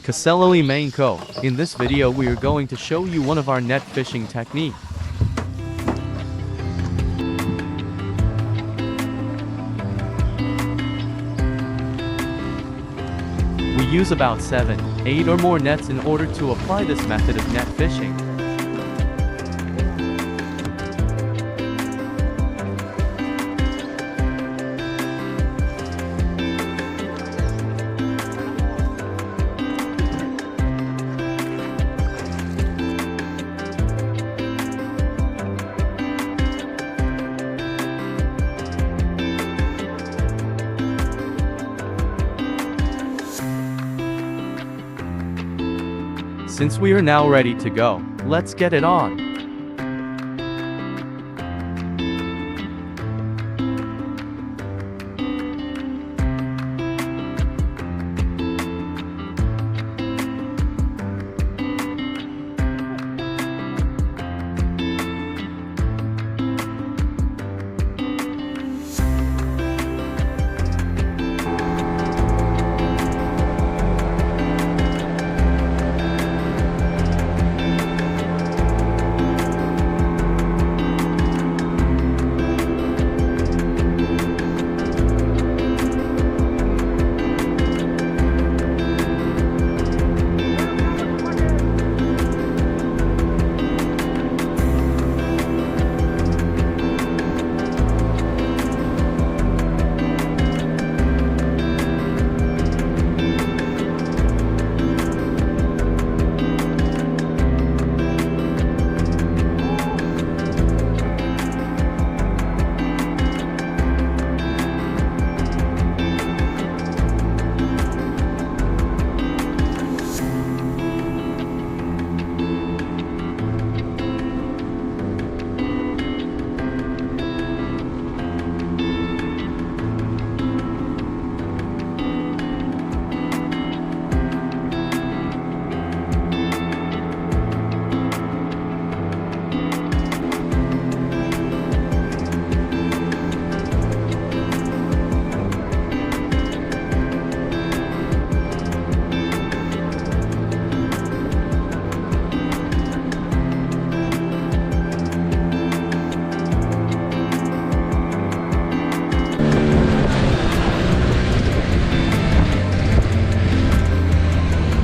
Koahliak main ko. In this video we are going to show you one of our net fishing technique. We use about 7, 8 or more nets in order to apply this method of net fishing. Since we are now ready to go, let's get it on.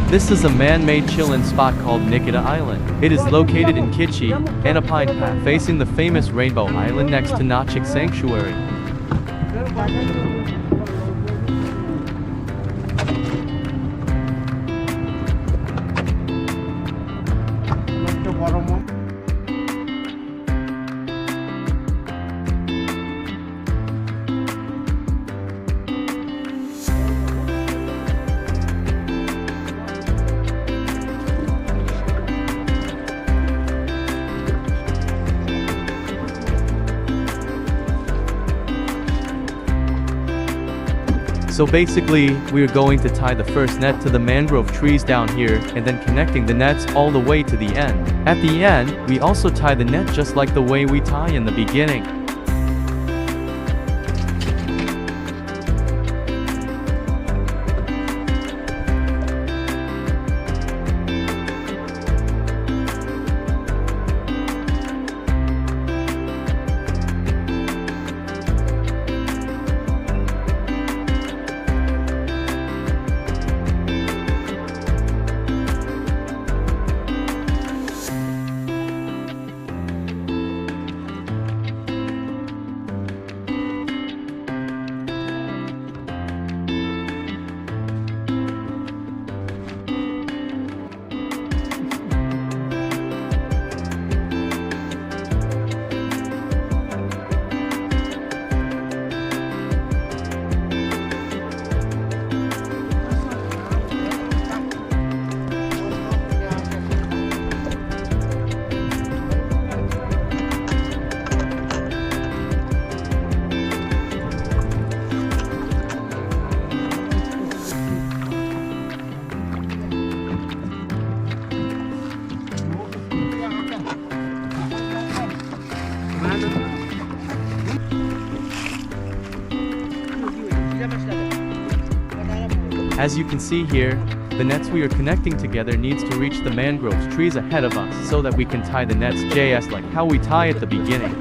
This is a man-made chill-in spot called Nikita Island. It is located in Kichi, and Pohnpei, facing the famous Rainbow Island next to Koahliak Sanctuary. So basically, we are going to tie the first net to the mangrove trees down here, and then connecting the nets all the way to the end. At the end, we also tie the net just like the way we tie in the beginning. As you can see here, the nets we are connecting together needs to reach the mangrove trees ahead of us so that we can tie the nets just like how we tie at the beginning.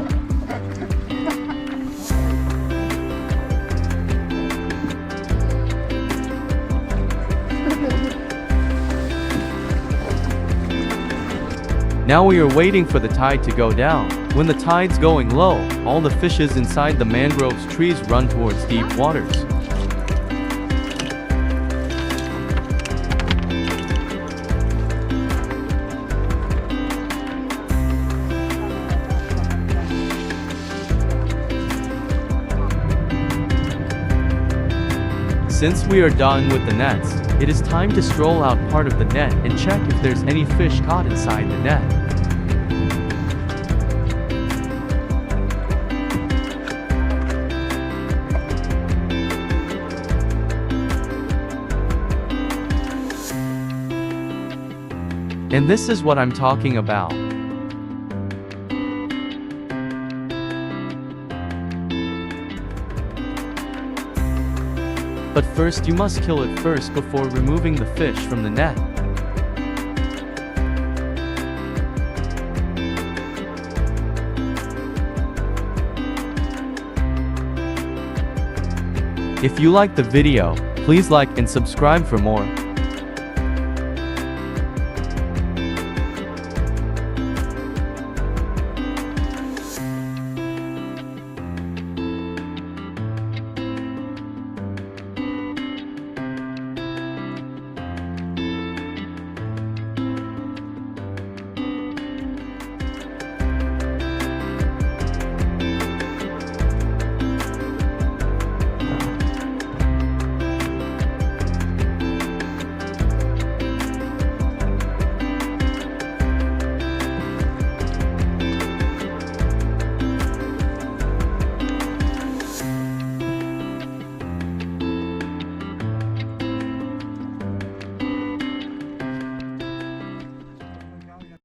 Now we are waiting for the tide to go down. When the tide's going low, all the fishes inside the mangroves trees run towards deep waters. Since we are done with the nets, it is time to stroll out part of the net and check if there's any fish caught inside the net. And this is what I'm talking about. But first you must kill it first before removing the fish from the net. If you like the video, please like and subscribe for more.